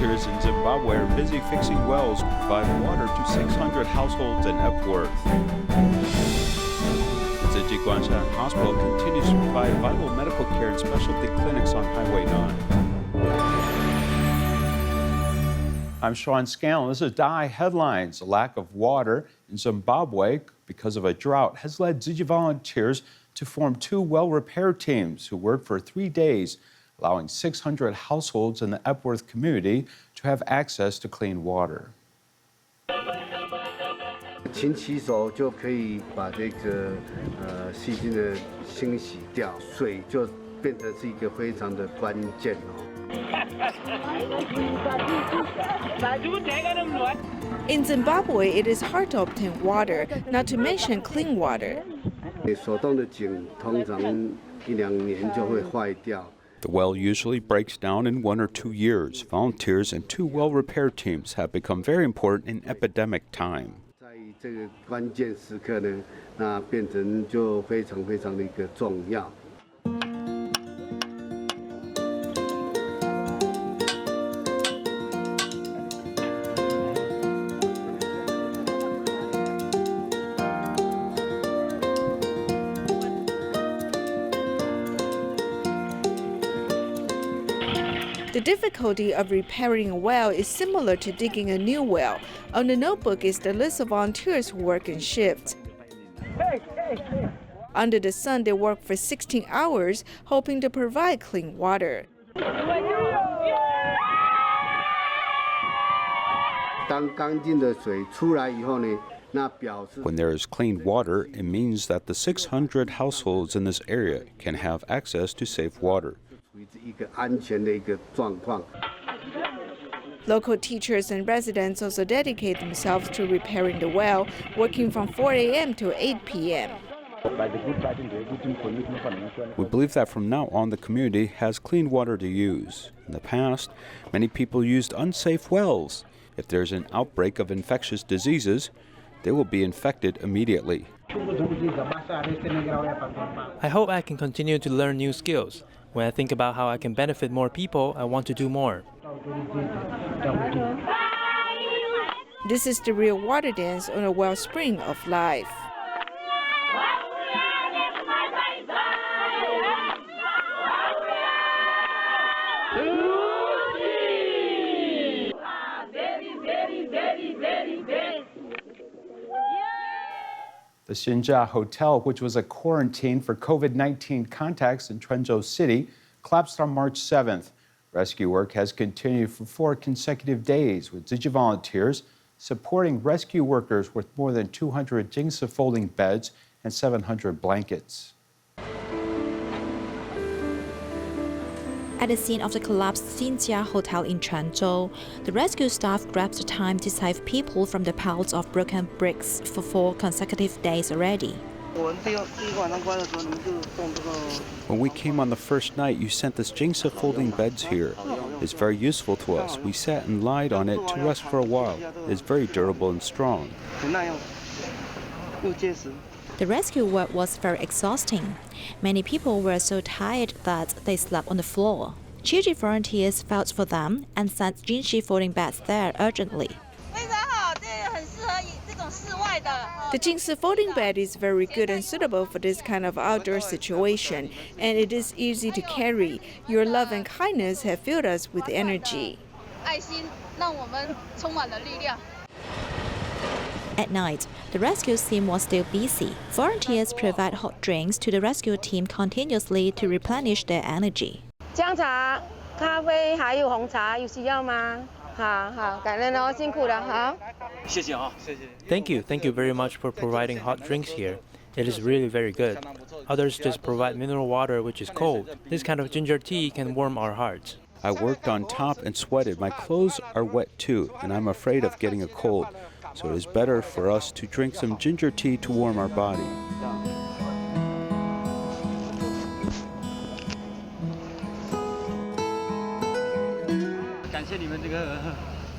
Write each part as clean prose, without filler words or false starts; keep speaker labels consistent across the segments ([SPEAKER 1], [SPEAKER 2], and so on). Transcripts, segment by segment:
[SPEAKER 1] volunteers in Zimbabwe are busy fixing wells to provide water to 600 households in Epworth. The Tzu Chi Guanshan Hospital continues to provide vital medical care and specialty clinics on Highway 9. I'm Sean Scanlon. This is DI Headlines. A lack of water in Zimbabwe because of a drought has led Tzu Chi volunteers to form 2 well repair teams who work for 3 days, allowing 600 households in the Epworth community to have access to clean water.
[SPEAKER 2] 勤洗手就可以把这个细菌的清洗掉，水就变成是一个非常的关键哦。
[SPEAKER 3] In Zimbabwe, it is hard to obtain water, not to mention clean water.
[SPEAKER 2] 手动的井通常1-2年就会坏掉。
[SPEAKER 1] The well usually breaks down in 1 or 2 years. Volunteers and 2 well repair teams have become very important in epidemic time.
[SPEAKER 2] 在这个关键时刻呢，那变成就非常的一个重要。
[SPEAKER 3] The difficulty of repairing a well is similar to digging a new well. On the notebook is the list of volunteers who work in shifts. Under the sun, they work for 16 hours, hoping to provide clean water.
[SPEAKER 2] 当干净的水出来以后呢，那表示
[SPEAKER 1] When there is clean water, it means that the 600 households in this area can have access to safe water.
[SPEAKER 2] 处于一个安全的一个状况。
[SPEAKER 3] Local teachers and residents also dedicate themselves to repairing the well, working from 4 a.m. to 8 p.m.
[SPEAKER 1] We believe that from now on the community has clean water to use. In the past, many people used unsafe wells. If there's an outbreak of infectious diseases, they will be infected immediately.
[SPEAKER 4] I hope I can continue to learn new skills. When I think about how I can benefit more people, I want to do more.
[SPEAKER 3] This is the real water dance on a wellspring of life.
[SPEAKER 1] The Xinjia Hotel, which was a quarantine for COVID-19 contacts in Quanzhou City, collapsed on March 7th. Rescue work has continued for 4 consecutive days, with Tzu Chi volunteers supporting rescue workers with more than 200 Jingsa folding beds and 700 blankets.
[SPEAKER 5] At the scene of the collapsed Xinjia Hotel in Quanzhou, the rescue staff grabbed the time to save people from the piles of broken bricks for 4 consecutive days already.
[SPEAKER 1] When we came on the first night, you sent this Jingsa folding beds here. It's very useful to us. We sat and lied on it to rest for a while. It's very durable and strong.
[SPEAKER 5] The rescue work was very exhausting. Many people were so tired that they slept on the floor. Tzu Chi volunteers felt for them and sent Jingshi folding beds there urgently.
[SPEAKER 3] The Jingsi folding bed is very good and suitable for this kind of outdoor situation, and it is easy to carry. Your love and kindness have filled us with energy.
[SPEAKER 5] At night, the rescue team was still busy. Volunteers provide hot drinks to the rescue team continuously to replenish their energy.
[SPEAKER 6] 姜茶、咖啡还有红茶，有需要吗？好好，感恩哦，辛苦了，好。
[SPEAKER 4] 谢谢啊，谢谢。Thank you very much for providing hot drinks here. It is really very good. Others just provide mineral water, which is cold. This kind of ginger tea can warm our hearts.
[SPEAKER 1] I worked on top and sweated. My clothes are wet too, and I'm afraid of getting a cold. So it is better for us to drink some ginger tea to warm our body.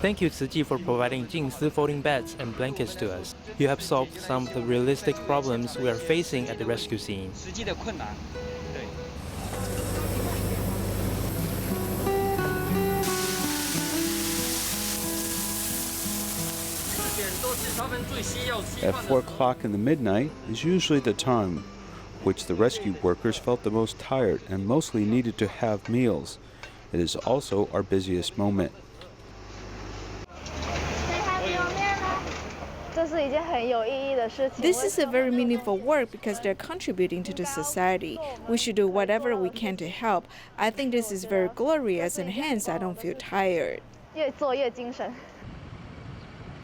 [SPEAKER 4] Thank you, Tzu Chi, for providing Jingsi folding beds and blankets to us. You have solved some of the realistic problems we are facing at the rescue scene.
[SPEAKER 1] At 4 o'clock in the midnight is usually the time which the rescue workers felt the most tired and mostly needed to have meals. It is also our busiest moment.
[SPEAKER 3] This is a very meaningful work because they're contributing to the society. We should do whatever we can to help. I think this is very glorious and hence I don't feel tired.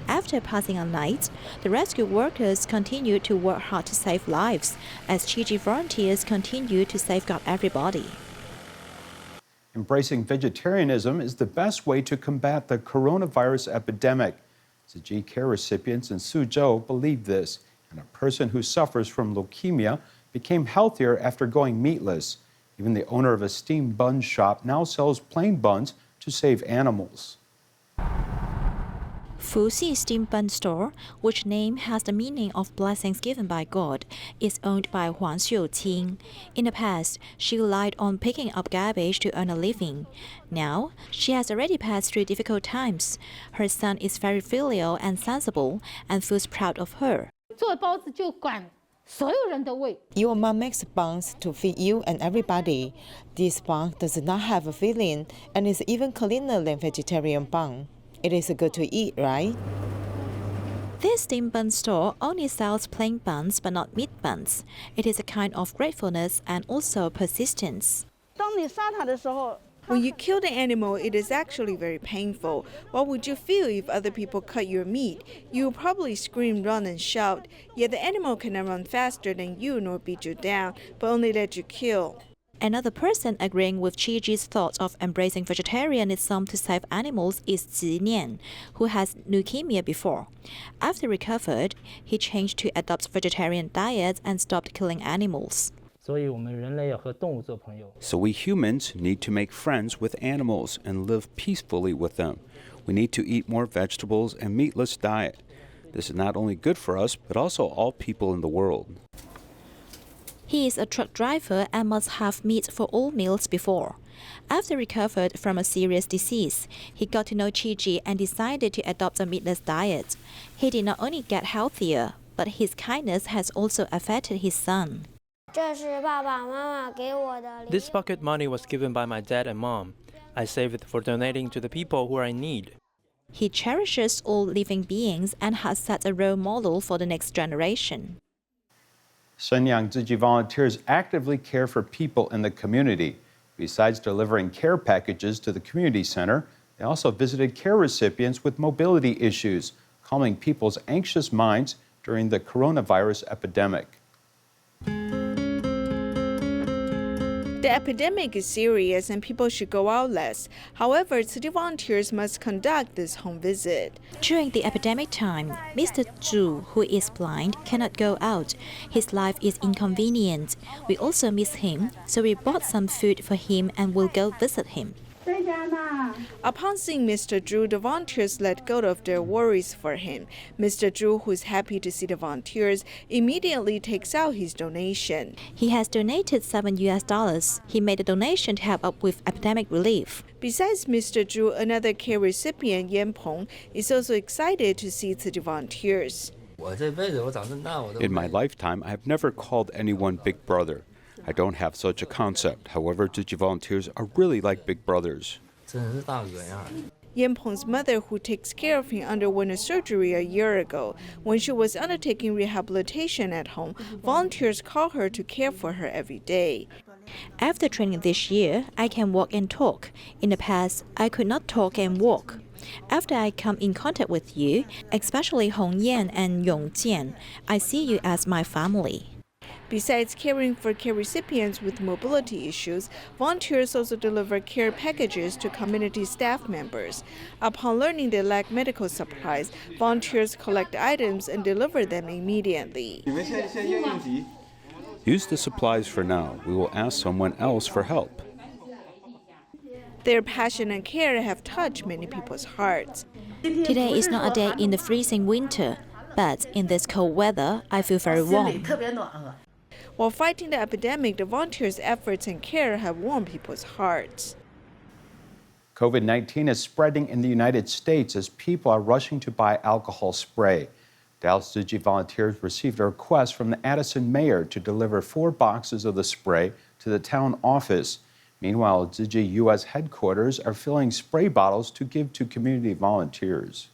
[SPEAKER 5] After passing a night, the rescue workers continue to work hard to save lives as Tzu Chi volunteers continue to safeguard everybody.
[SPEAKER 1] Embracing vegetarianism is the best way to combat the coronavirus epidemic. Tzu Chi care recipients in Suzhou believe this, and a person who suffers from leukemia became healthier after going meatless. Even the owner of a steamed bun shop now sells plain buns to save animals.
[SPEAKER 5] Fuxi Steam Bun Store, which name has the meaning of blessings given by God, is owned by Huang Xiuqing. In the past, she relied on picking up garbage to earn a living. Now, she has already passed through difficult times. Her son is very filial and sensible and feels proud of her.
[SPEAKER 7] Your mom makes buns to feed you and everybody. This bun does not have a filling and is even cleaner than vegetarian bun. It is good to eat, right?
[SPEAKER 5] This steam bun store only sells plain buns but not meat buns. It is a kind of gratefulness and also persistence.
[SPEAKER 3] When you kill the animal, it is actually very painful. What would you feel if other people cut your meat? You will probably scream, run, and shout. Yet the animal cannot run faster than you nor beat you down, but only let you kill.
[SPEAKER 5] Another person agreeing with Tzu Chi's thoughts of embracing vegetarianism to save animals is Zi Nian, who has leukemia before. After recovered, he changed to adopt vegetarian diets and stopped killing animals.
[SPEAKER 1] So we humans need to make friends with animals and live peacefully with them. We need to eat more vegetables and meatless diet. This is not only good for us, but also all people in the world.
[SPEAKER 5] He is a truck driver and must have meat for all meals before. After recovered from a serious disease, he got to know Tzu Chi and decided to adopt a meatless diet. He did not only get healthier, but his kindness has also affected his son.
[SPEAKER 4] This pocket money was given by my dad and mom. I save it for donating to the people who are in need.
[SPEAKER 5] He cherishes all living beings and has set a role model for the next generation.
[SPEAKER 1] Shenyang Tzu Chi volunteers actively care for people in the community. Besides delivering care packages to the community center, they also visited care recipients with mobility issues, calming people's anxious minds during the coronavirus epidemic.
[SPEAKER 3] The epidemic is serious and people should go out less. However, city volunteers must conduct this home visit.
[SPEAKER 5] During the epidemic time, Mr. Zhu, who is blind, cannot go out. His life is inconvenient. We also miss him, so we bought some food for him and will go visit him.
[SPEAKER 3] Upon seeing Mr. Zhu, the volunteers let go of their worries for him. Mr. Zhu, who is happy to see the volunteers, immediately takes out his donation.
[SPEAKER 5] He has donated $7. He made a donation to help up with epidemic relief.
[SPEAKER 3] Besides Mr. Zhu, another care recipient, Yan Peng, is also excited to see the volunteers.
[SPEAKER 1] In my lifetime, I have never called anyone Big Brother. I don't have such a concept. However, Tzu Chi volunteers are really like big brothers.
[SPEAKER 3] Yan Peng's mother, who takes care of him, underwent a surgery a year ago. When she was undertaking rehabilitation at home, volunteers call her to care for her every day.
[SPEAKER 5] After training this year, I can walk and talk. In the past, I could not talk and walk. After I come in contact with you, especially Hong Yan and Yong Jian, I see you as my family.
[SPEAKER 3] Besides caring for care recipients with mobility issues, volunteers also deliver care packages to community staff members. Upon learning they lack medical supplies, volunteers collect items and deliver them immediately.
[SPEAKER 1] Use the supplies for now. We will ask someone else for help.
[SPEAKER 3] Their passion and care have touched many people's hearts.
[SPEAKER 5] Today is not a day in the freezing winter, but in this cold weather, I feel very warm.
[SPEAKER 3] While fighting the epidemic, the volunteers' efforts and care have warmed people's hearts.
[SPEAKER 1] COVID-19 is spreading in the United States as people are rushing to buy alcohol spray. Dallas Tzu Chi volunteers received a request from the Addison mayor to deliver 4 boxes of the spray to the town office. Meanwhile, Tzu Chi U.S. headquarters are filling spray bottles to give to community volunteers.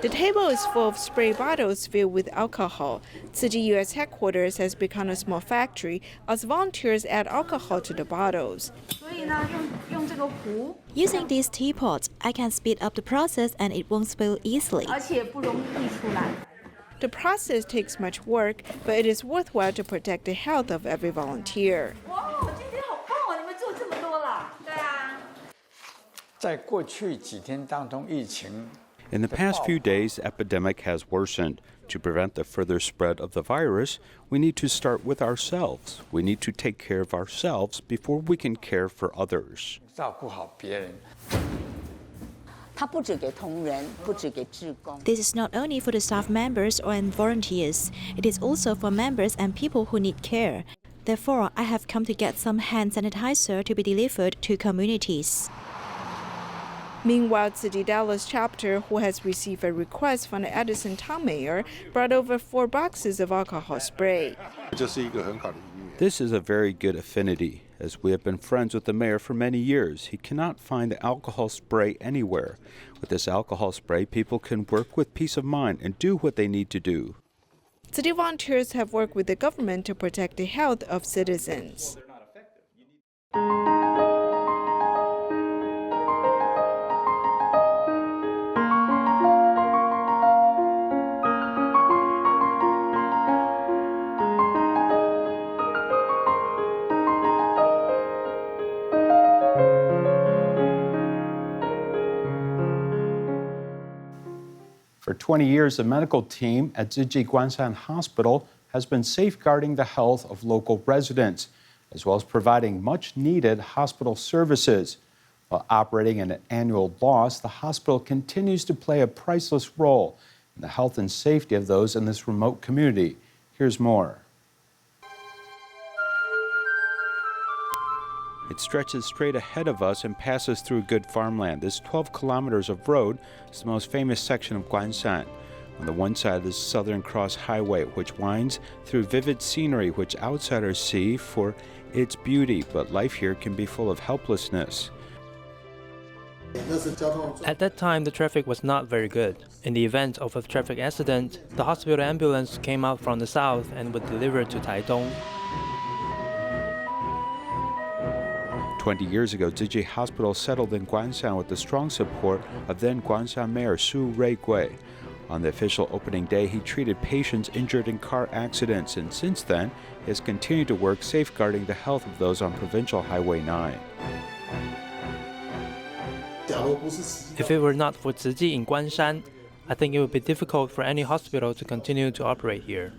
[SPEAKER 3] The table is full of spray bottles filled with alcohol. Tzu Chi U.S. headquarters has become a small factory as volunteers add alcohol to the bottles.
[SPEAKER 5] Using these teapots, I can speed up the process and it won't spill easily.
[SPEAKER 3] The process takes much work, but it is worthwhile to protect the health of every volunteer.
[SPEAKER 1] In the past few days, the epidemic has worsened. To prevent the further spread of the virus, we need to start with ourselves. We need to take care of ourselves before we can care for others.
[SPEAKER 5] This is not only for the staff members or volunteers, it is also for members and people who need care. Therefore, I have come to get some hand sanitizer to be delivered to communities.
[SPEAKER 3] Meanwhile, Tzu Chi Dallas chapter, who has received a request from the Addison town mayor, brought over 4 boxes of alcohol spray.
[SPEAKER 1] This is a very good affinity. As we have been friends with the mayor for many years, he cannot find the alcohol spray anywhere. With this alcohol spray, people can work with peace of mind and do what they need to do.
[SPEAKER 3] Tzu Chi volunteers have worked with the government to protect the health of citizens.
[SPEAKER 1] For 20 years, the medical team at Tzu Chi Guanshan Hospital has been safeguarding the health of local residents, as well as providing much-needed hospital services. While operating at an annual loss, the hospital continues to play a priceless role in the health and safety of those in this remote community. Here's more. It stretches straight ahead of us and passes through good farmland. This 12 kilometers of road is the most famous section of Guanshan. On the one side is Southern Cross Highway, which winds through vivid scenery which outsiders see for its beauty, but life here can be full of helplessness.
[SPEAKER 4] At that time, the traffic was not very good. In the event of a traffic accident, the hospital ambulance came out from the south and would deliver to Taiwan.
[SPEAKER 1] 20 years ago, Tzu Chi Hospital settled in Guanshan with the strong support of then Guanshan Mayor Su Rui-Gui. On the official opening day, he treated patients injured in car accidents, and since then, he has continued to work safeguarding the health of those on Provincial Highway 9.
[SPEAKER 4] If it were not for Tzu Chi in Guanshan, I think it would be difficult for any hospital to continue to operate here.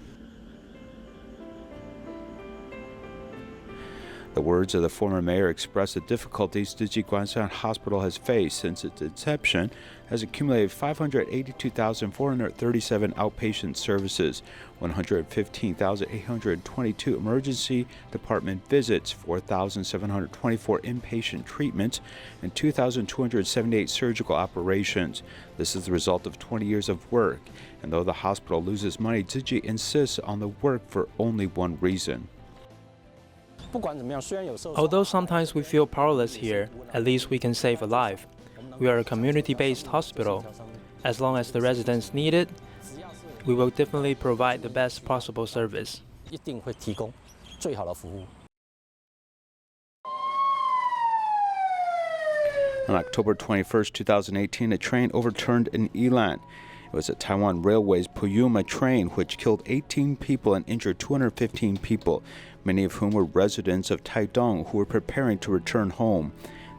[SPEAKER 1] The words of the former mayor express the difficulties Tzu Chi Guanshan Hospital has faced since its inception, has accumulated 582,437 outpatient services, 115,822 emergency department visits, 4,724 inpatient treatments, and 2,278 surgical operations. This is the result of 20 years of work, and though the hospital loses money, Tzu Chi insists on the work for only one reason.
[SPEAKER 4] Although sometimes we feel powerless here, at least we can save a life. We are a community-based hospital. As long as the residents need it, we will definitely provide the best possible service.
[SPEAKER 1] On October 21, 2018, a train overturned in Yilan. It was a Taiwan Railways Puyuma train which killed 18 people and injured 215 people, many of whom were residents of Taidong who were preparing to return home.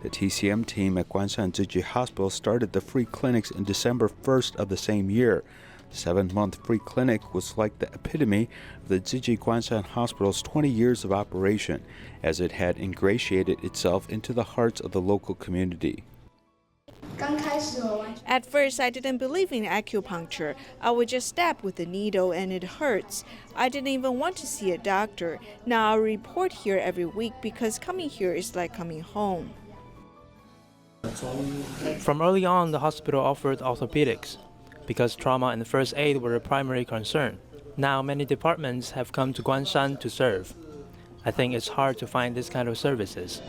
[SPEAKER 1] The TCM team at Guanshan Tzu Chi Hospital started the free clinics in December 1st of the same year. The 7-month free clinic was like the epitome of the Tzu Chi Guanshan Hospital's 20 years of operation, as it had ingratiated itself into the hearts of the local community.
[SPEAKER 3] At first, I didn't believe in acupuncture. I would just stab with a needle and it hurts. I didn't even want to see a doctor. Now I report here every week because coming here is like coming home.
[SPEAKER 4] From early on, the hospital offered orthopedics. because trauma and first aid were a primary concern. Now many departments have come to Guanshan to serve. I think it's hard to find this kind of services.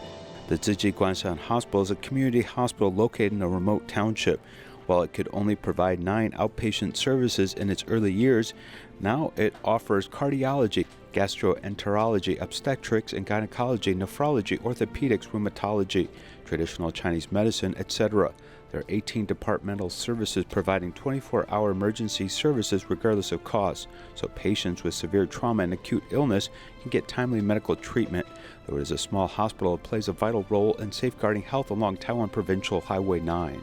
[SPEAKER 1] The Tzu Chi Guanshan Hospital is a community hospital located in a remote township. While it could only provide 9 outpatient services in its early years, now it offers cardiology, gastroenterology, obstetrics and gynecology, nephrology, orthopedics, rheumatology, traditional Chinese medicine, etc. There are 18 departmental services providing 24-hour emergency services regardless of cost, so patients with severe trauma and acute illness can get timely medical treatment. Though it is a small hospital, it plays a vital role in safeguarding health along Taiwan Provincial Highway 9.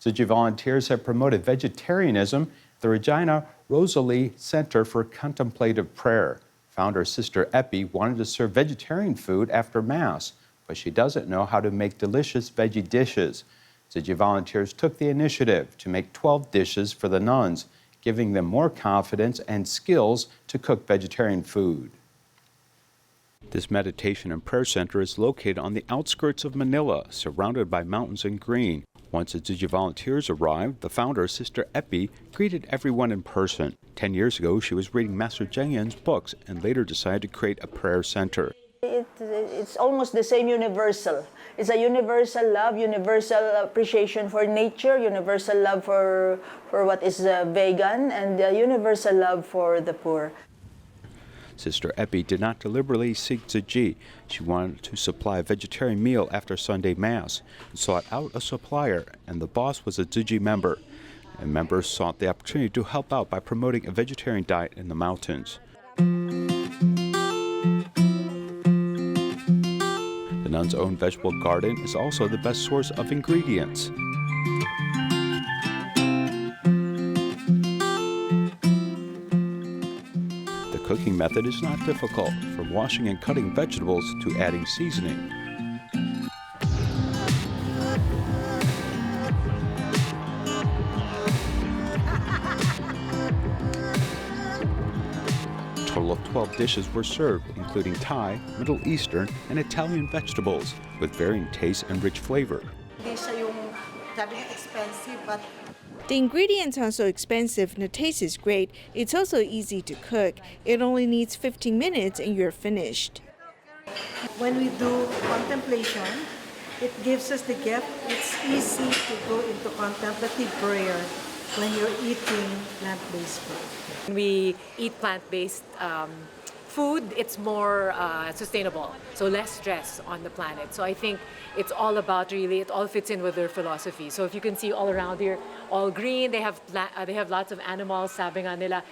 [SPEAKER 1] Tzu Chi volunteers have promoted vegetarianism at the Regina Rosalie Center for Contemplative Prayer. Founder Sister Epi wanted to serve vegetarian food after Mass, but she doesn't know how to make delicious veggie dishes. Tzu Chi volunteers took the initiative to make 12 dishes for the nuns, giving them more confidence and skills to cook vegetarian food. This meditation and prayer center is located on the outskirts of Manila, surrounded by mountains and green. Once the Tzu Chi volunteers arrived, the founder, Sister Epi, greeted everyone in person. 10 years ago, she was reading Master Zheng Yan's books and later decided to create a prayer center.
[SPEAKER 8] It's almost the same universal. It's a universal love, universal appreciation for nature, universal love for what is vegan, and universal love for the poor.
[SPEAKER 1] Sister Epi did not deliberately seek Tzu Chi. She wanted to supply a vegetarian meal after Sunday Mass and sought out a supplier, and the boss was a Tzu Chi member. And members sought the opportunity to help out by promoting a vegetarian diet in the mountains. The nuns' own vegetable garden is also the best source of ingredients. The cooking method is not difficult, from washing and cutting vegetables to adding seasoning. A total of 12 dishes were served, including Thai, Middle Eastern, and Italian vegetables, with varying taste and rich flavor.
[SPEAKER 3] The ingredients aren't so expensive and the taste is great. It's also easy to cook. It only needs 15 minutes and you're finished.
[SPEAKER 9] When we do contemplation, it gives us the gift. It's easy to go into contemplative prayer when you're eating plant-based food.
[SPEAKER 10] When we eat plant-based food, it's more sustainable, so less stress on the planet. So I think it's all about really, it all fits in with their philosophy. So if you can see all around here, all green, they have lots of animals, sabi nga nila.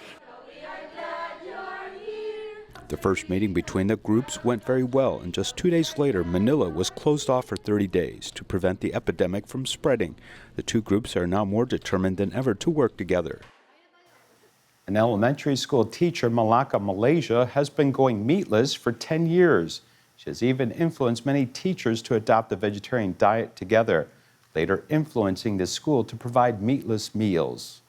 [SPEAKER 1] The first meeting between the groups went very well, and just 2 days later, Manila was closed off for 30 days to prevent the epidemic from spreading. The two groups are now more determined than ever to work together. An elementary school teacher, Malacca, Malaysia, has been going meatless for 10 years. She has even influenced many teachers to adopt a vegetarian diet together, later influencing the school to provide meatless meals.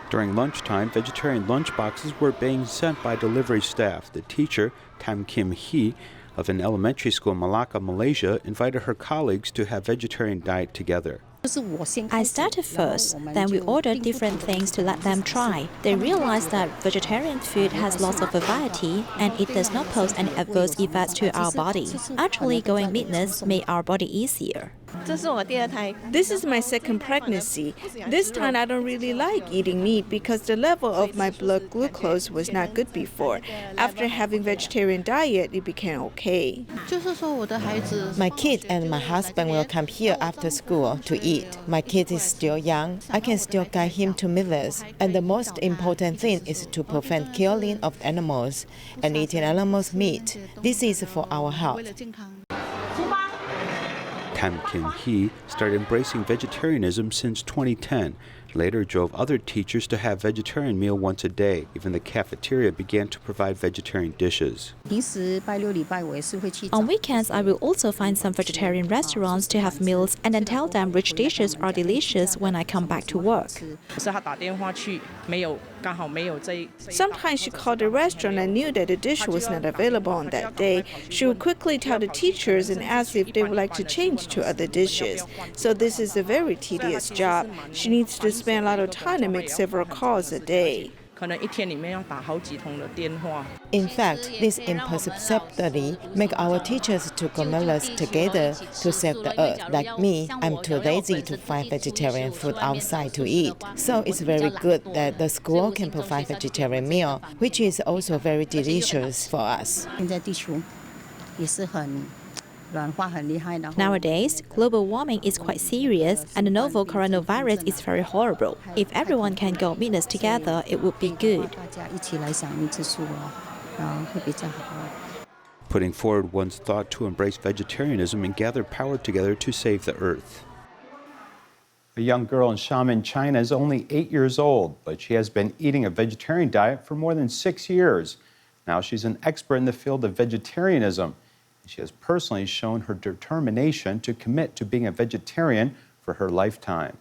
[SPEAKER 1] During lunchtime, vegetarian lunchboxes were being sent by delivery staff. The teacher, Tam Kim Hee, of an elementary school in Malacca, Malaysia, invited her colleagues to have vegetarian diet together.
[SPEAKER 5] I started first, then we ordered different things to let them try. They realized that vegetarian food has lots of variety and it does not pose any adverse effects to our body. Actually, going meatless made our body easier.
[SPEAKER 3] This is my second pregnancy. This time I don't really like eating meat because the level of my blood glucose was not good before. After having vegetarian diet, it became okay.
[SPEAKER 7] My kid and my husband will come here after school to eat. My kid is still young. I can still guide him to meatless. And the most important thing is to prevent killing of animals and eating animals' meat. This is for our health.
[SPEAKER 1] Tam Kim Hee started embracing vegetarianism since 2010. later drove other teachers to have vegetarian meal once a day. Even the cafeteria began to provide vegetarian dishes.
[SPEAKER 5] On weekends, I will also find some vegetarian restaurants to have meals and then tell them which dishes are delicious when I come back to work.
[SPEAKER 3] Sometimes she called the restaurant and knew that the dish was not available on that day. She would quickly tell the teachers and ask if they would like to change to other dishes. So this is a very tedious job. She needs to spend a lot of time and make several calls a day.
[SPEAKER 7] In fact, this imperceptibly make our teachers to commune together to save the earth. Like me, I'm too lazy to find vegetarian food outside to eat. So it's very good that the school can provide vegetarian meal, which is also very delicious for us.
[SPEAKER 5] Nowadays, global warming is quite serious and the novel coronavirus is very horrible. If everyone can go meatless together, it would be good.
[SPEAKER 1] Putting forward one's thought to embrace vegetarianism and gather power together to save the earth. A young girl in Xiamen, China is only 8 years old, but she has been eating a vegetarian diet for more than 6 years. Now she's an expert in the field of vegetarianism. She has personally shown her determination to commit to being a vegetarian for her lifetime.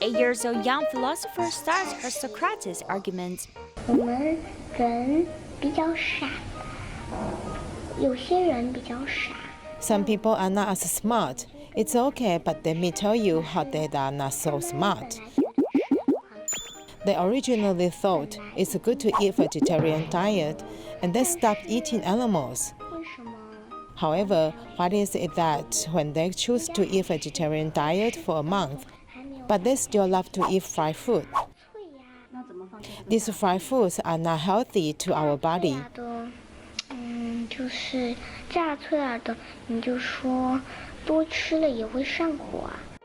[SPEAKER 11] Eight-years-old young philosopher starts her Socrates argument.
[SPEAKER 7] Some people are not as smart. It's okay, but let me tell you how they are not so smart. They originally thought it's good to eat vegetarian diet, and they stopped eating animals. However, what is it that when they choose to eat vegetarian diet for a month, but they still love to eat fried food? These fried foods are not healthy to our body.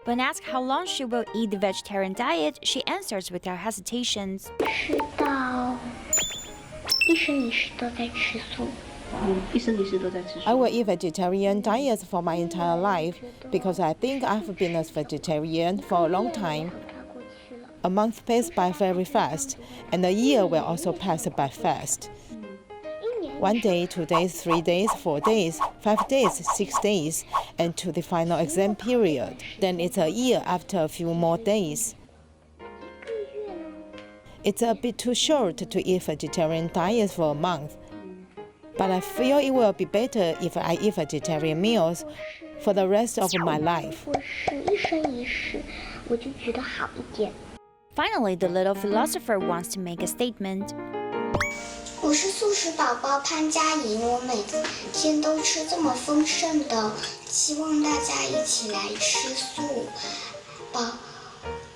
[SPEAKER 11] When asked how long she will eat the vegetarian diet, she answers without hesitations.
[SPEAKER 7] I will eat vegetarian diets for my entire life because I think I've been a vegetarian for a long time. A month passed by very fast, and a year will also pass by fast. 1 day, 2 days, 3 days, 4 days, 5 days, 6 days, and to the final exam period. Then it's a year after a few more days. It's a bit too short to eat vegetarian diet for a month. But I feel it will be better if I eat vegetarian meals for the rest of my life.
[SPEAKER 11] Finally, the little philosopher wants to make a statement.
[SPEAKER 12] 我是素食宝宝潘佳莹，我每天都吃这么丰盛的，希望大家一起来吃素，保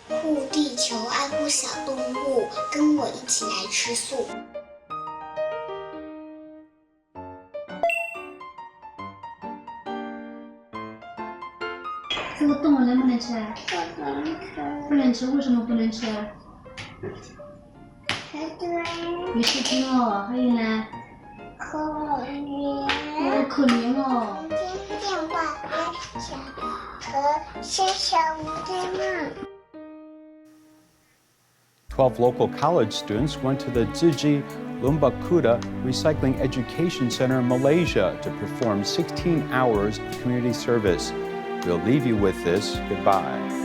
[SPEAKER 12] 护地球，爱护小动物，跟我一起来吃素。
[SPEAKER 13] 这个动物能不能吃？
[SPEAKER 12] 不能吃。
[SPEAKER 13] 不能吃，为什么不能吃？有视频哦，还有呢？
[SPEAKER 12] 可怜。
[SPEAKER 13] 好可怜哦。
[SPEAKER 12] 电话跟小和小小吴在那。
[SPEAKER 1] 12 local college students went to the Tzu Chi Guanshan Recycling Education Center in Malaysia to perform 16 hours of community service. We'll leave you with this. Goodbye.